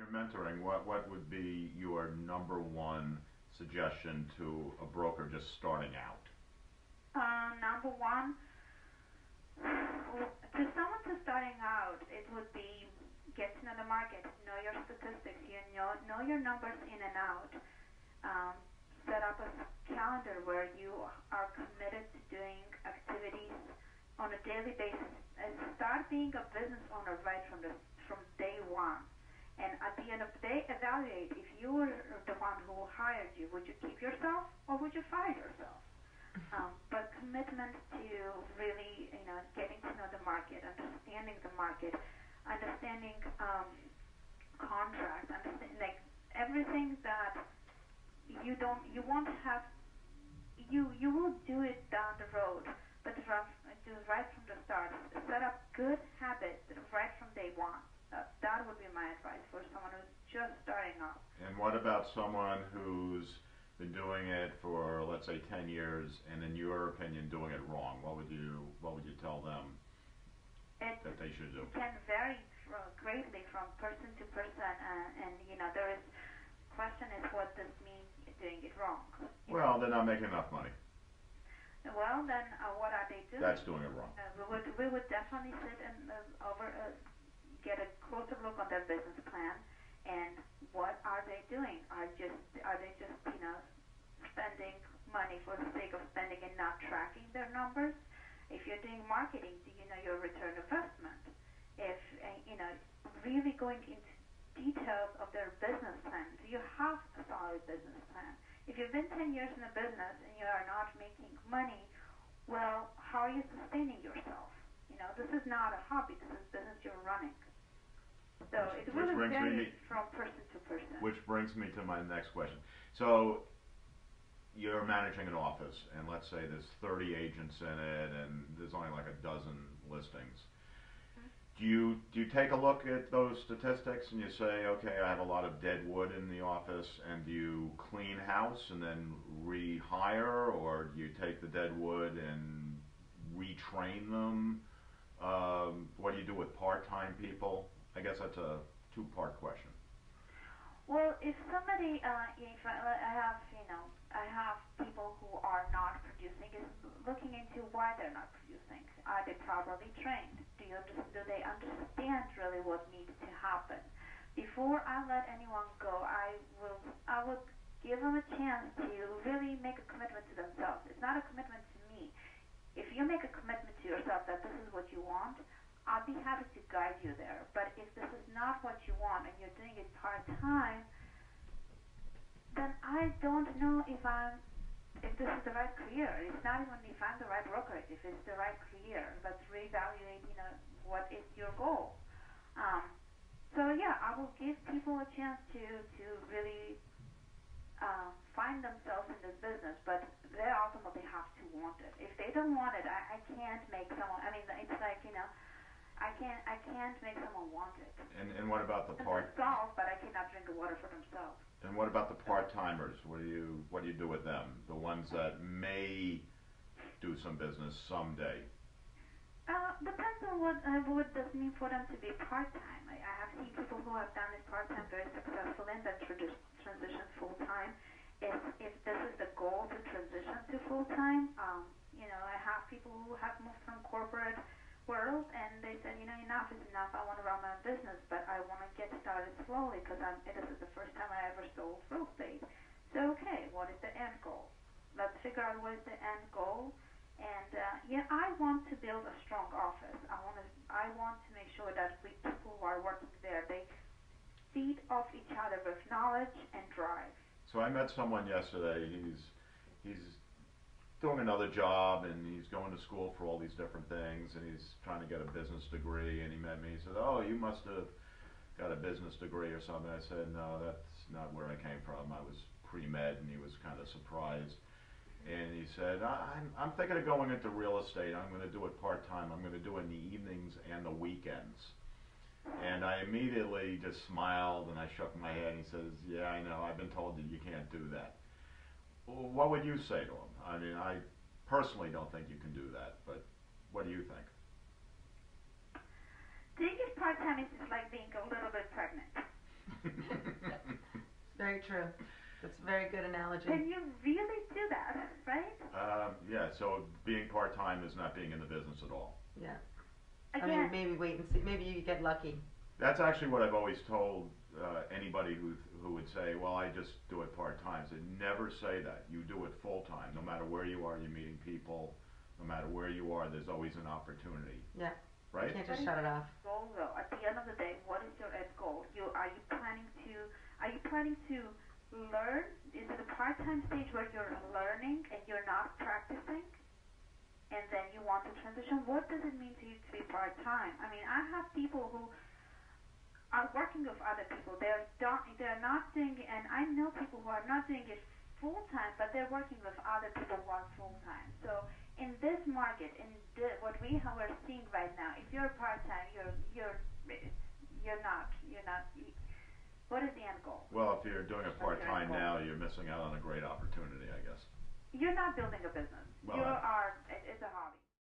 you're mentoring, what would be your number one suggestion to a broker just starting out? Number one, to someone who's starting out, it would be get to know the market, know your statistics, know your numbers in and out. Um, Set up a calendar where you are committed to doing activities on a daily basis, and start being a business owner right from day one. And at the end of the day, evaluate if you were the one who hired you, would you keep yourself or would you fire yourself? But commitment to really, getting to know the market, understanding the market, understanding contracts, understanding like everything that you won't have, you will do it down the road, but do right from the start. Set up good habits right from day one. That would be my advice for someone who's just starting off. And what about someone who's been doing it for, let's say, 10 years, and in your opinion, doing it wrong? What would you tell them that they should do? It can vary greatly from person to person, and there is question is what this means doing it wrong. Well, they're not making enough money. Well, then what are they doing? That's doing it wrong. We would definitely sit and get a closer look on their business plan, and what are they doing? Are they just spending money for the sake of spending and not tracking their numbers? If you're doing marketing, do you know your return investment? If really going into details of their business plan, do you have a solid business plan? If you've been 10 years in a business and you are not making money, well, how are you sustaining yourself? This is not a hobby. This is business you're running. So it really varies from person to person. Which brings me to my next question. So you're managing an office, and let's say there's 30 agents in it, and there's only like a dozen listings. Do you take a look at those statistics and you say, okay, I have a lot of dead wood in the office, and do you clean house and then rehire, or do you take the dead wood and retrain them? What do you do with part-time people? I guess that's a two-part question. Well, if somebody, if I have people who are not producing, is looking into why they're not producing. Are they properly trained? Do they understand really what needs to happen? Before I let anyone go, I will give them a chance to really make a commitment to themselves. It's not a commitment to me. If you make a commitment to yourself that this is what you want, I'll be happy to guide you there. But if this is not what you want and you're doing it part-time, then I don't know if this is the right career. It's not even if I'm the right brokerage, if it's the right career. Let's reevaluate, what is your goal. So yeah, I will give people a chance to really find themselves in this business, but they ultimately have to want it. If they don't want it, I can't make someone, it's like, I can't make someone want it. And what about the part? Themselves, but I cannot drink the water for themselves. And what about the part-timers? What do you do with them? The ones that may do some business someday. Depends on what does mean for them to be part-time. I have seen people who have done it part-time very successfully and then transition full-time. If this is the goal to transition to full-time, I have people who have moved from corporate world and they said, enough is enough. I want to run my business, but I want to get started slowly because this is the first time I ever sold real estate. So, okay, what is the end goal? Let's figure out what is the end goal. And I want to build a strong office. I want to make sure that people who are working there, they feed off each other with knowledge and drive. So I met someone yesterday. He's doing another job, and he's going to school for all these different things, and he's trying to get a business degree, and he met me. He said, oh, you must have got a business degree or something. I said, no, that's not where I came from. I was pre-med, and he was kind of surprised. And he said, I'm thinking of going into real estate. I'm going to do it part-time. I'm going to do it in the evenings and the weekends. And I immediately just smiled, and I shook my head, and he says, yeah, I know. I've been told that you can't do that. Well, what would you say to him? I personally don't think you can do that, but what do you think? Doing it part-time is just like being a little bit pregnant. very true. That's a very good analogy. Can you really do that, right? Yeah, so being part-time is not being in the business at all. Yeah. Again, I mean, maybe wait and see. Maybe you get lucky. That's actually what I've always told anybody who would say, well, I just do it part-time. So never say that. You do it full-time. No matter where you are, you're meeting people. No matter where you are, there's always an opportunity. Yeah. Right? You can't just shut it off. Goal though. At the end of the day, what is your end goal? Are you planning to learn? Is it a part-time stage where you're learning and you're not practicing? And then you want to transition? What does it mean to you to be part-time? I mean, I have people who are working with other people. They're not doing it, and I know people who are not doing it full-time, but they're working with other people who are full-time. So in this market, what we are seeing right now, if you're part-time, you're not. What is the end goal? Well, if you're doing a part-time now, you're missing out on a great opportunity, I guess. You're not building a business. Well, You are